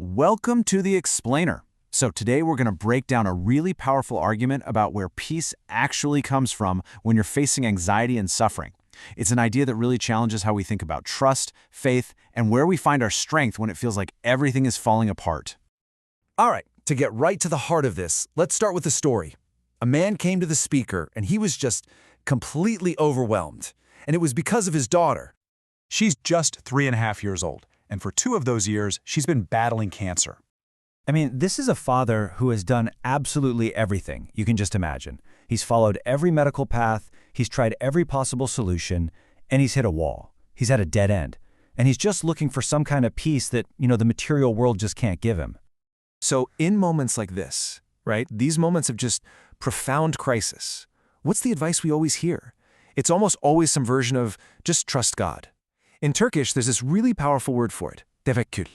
Welcome to The Explainer. So today we're going to break down a really powerful argument about where peace actually comes from when you're facing anxiety and suffering. It's an idea that really challenges how we think about trust, faith, and where we find our strength when it feels like everything is falling apart. All right, to get right to the heart of this, let's start with the story. A man came to the speaker, and he was just completely overwhelmed. And it was because of his daughter. She's just 3.5 years old, and for 2 of those years, she's been battling cancer. I mean, this is a father who has done absolutely everything you can just imagine. He's followed every medical path, he's tried every possible solution, and he's hit a wall. He's at a dead end. And he's just looking for some kind of peace that, the material world just can't give him. So in moments like this, right, these moments of just profound crisis, what's the advice we always hear? It's almost always some version of just trust God. In Turkish, there's this really powerful word for it, tevekkül.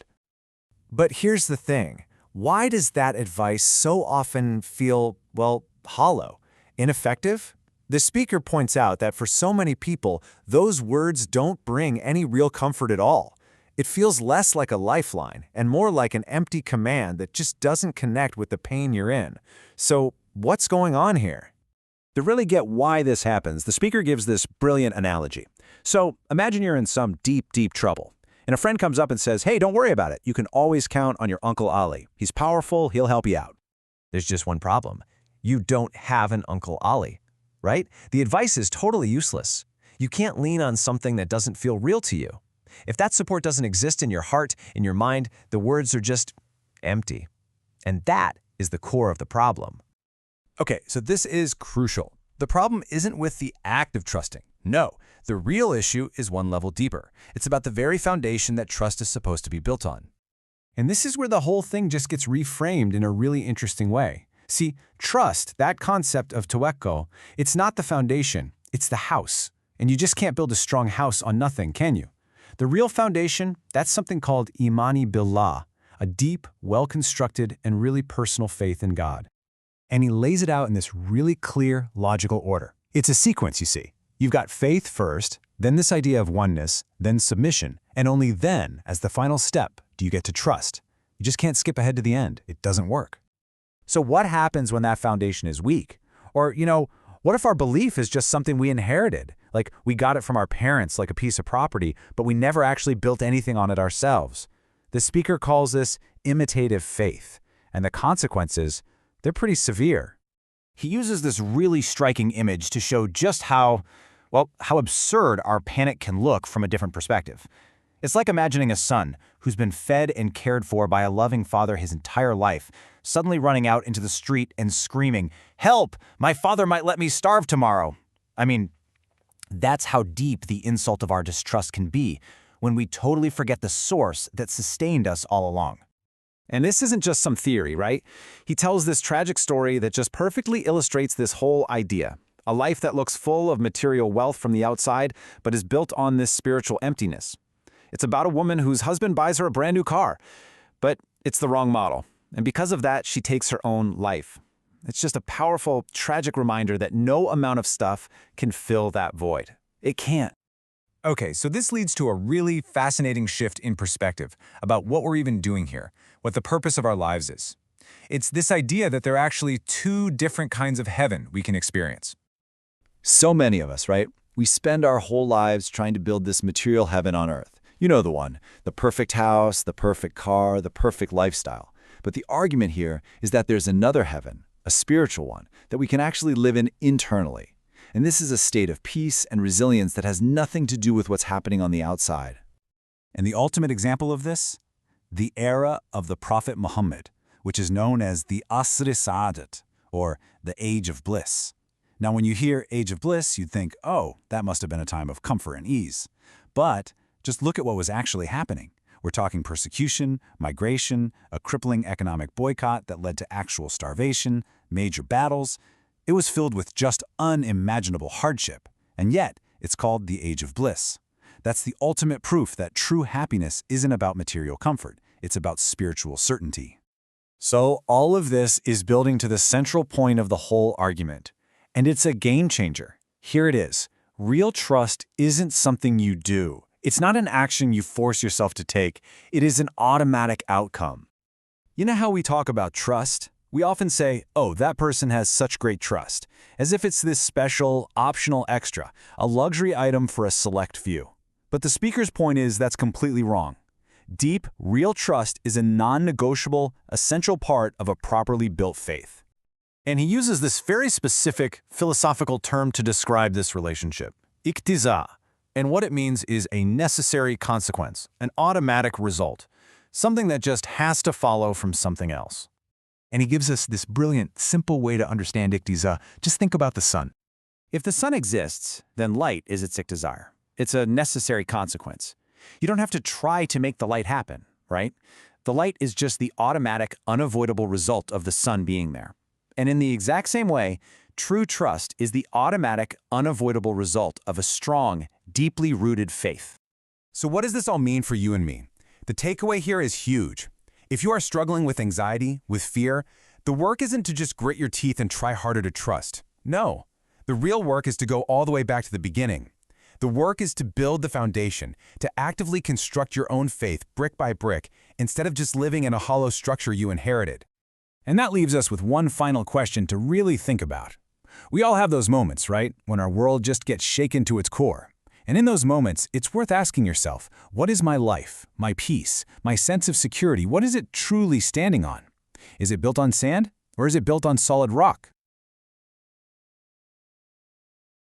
But here's the thing. Why does that advice so often feel, hollow, ineffective? The speaker points out that for so many people, those words don't bring any real comfort at all. It feels less like a lifeline and more like an empty command that just doesn't connect with the pain you're in. So what's going on here? To really get why this happens, the speaker gives this brilliant analogy. So imagine you're in some deep, deep trouble, and a friend comes up and says, "Hey, don't worry about it. You can always count on your Uncle Ali. He's powerful, he'll help you out." There's just one problem. You don't have an Uncle Ali, right? The advice is totally useless. You can't lean on something that doesn't feel real to you. If that support doesn't exist in your heart, in your mind, the words are just empty. And that is the core of the problem. Okay, so this is crucial. The problem isn't with the act of trusting. No, the real issue is one level deeper. It's about the very foundation that trust is supposed to be built on. And this is where the whole thing just gets reframed in a really interesting way. See, trust, that concept of tawakkul, it's not the foundation, it's the house. And you just can't build a strong house on nothing, can you? The real foundation, that's something called imani billah, a deep, well-constructed, and really personal faith in God. And he lays it out in this really clear, logical order. It's a sequence, you see. You've got faith first, then this idea of oneness, then submission, and only then, as the final step, do you get to trust. You just can't skip ahead to the end. It doesn't work. So what happens when that foundation is weak? Or, what if our belief is just something we inherited? Like we got it from our parents like a piece of property, but we never actually built anything on it ourselves. The speaker calls this imitative faith, and the consequences, they're pretty severe. He uses this really striking image to show just how absurd our panic can look from a different perspective. It's like imagining a son who's been fed and cared for by a loving father his entire life, suddenly running out into the street and screaming, "Help! My father might let me starve tomorrow." I mean, that's how deep the insult of our distrust can be when we totally forget the source that sustained us all along. And this isn't just some theory, right? He tells this tragic story that just perfectly illustrates this whole idea. A life that looks full of material wealth from the outside, but is built on this spiritual emptiness. It's about a woman whose husband buys her a brand new car, but it's the wrong model. And because of that, she takes her own life. It's just a powerful, tragic reminder that no amount of stuff can fill that void. It can't. Okay, so this leads to a really fascinating shift in perspective about what we're even doing here, what the purpose of our lives is. It's this idea that there are actually 2 different kinds of heaven we can experience. So many of us, right? We spend our whole lives trying to build this material heaven on earth. You know the one, the perfect house, the perfect car, the perfect lifestyle. But the argument here is that there's another heaven, a spiritual one, that we can actually live in internally. And this is a state of peace and resilience that has nothing to do with what's happening on the outside. And the ultimate example of this? The era of the Prophet Muhammad, which is known as the Asr-i Sa'adat, or the Age of Bliss. Now, when you hear Age of Bliss, you'd think, oh, that must have been a time of comfort and ease. But just look at what was actually happening. We're talking persecution, migration, a crippling economic boycott that led to actual starvation, major battles. It was filled with just unimaginable hardship, and yet it's called the Age of Bliss. That's the ultimate proof that true happiness isn't about material comfort, it's about spiritual certainty. So all of this is building to the central point of the whole argument. And it's a game changer. Here it is. Real trust isn't something you do. It's not an action you force yourself to take. It is an automatic outcome. You know how we talk about trust? We often say, oh, that person has such great trust, as if it's this special, optional extra, a luxury item for a select few. But the speaker's point is that's completely wrong. Deep, real trust is a non-negotiable, essential part of a properly built faith. And he uses this very specific philosophical term to describe this relationship, iqtiza. And what it means is a necessary consequence, an automatic result, something that just has to follow from something else. And he gives us this brilliant, simple way to understand iqtiza. Just think about the sun. If the sun exists, then light is its iqtizar. It's a necessary consequence. You don't have to try to make the light happen, right? The light is just the automatic, unavoidable result of the sun being there. And in the exact same way, true trust is the automatic, unavoidable result of a strong, deeply rooted faith. So what does this all mean for you and me? The takeaway here is huge. If you are struggling with anxiety, with fear, the work isn't to just grit your teeth and try harder to trust. No. The real work is to go all the way back to the beginning. The work is to build the foundation, to actively construct your own faith brick by brick, instead of just living in a hollow structure you inherited. And that leaves us with one final question to really think about. We all have those moments, right, when our world just gets shaken to its core. And in those moments, it's worth asking yourself, what is my life, my peace, my sense of security, what is it truly standing on? Is it built on sand, or is it built on solid rock?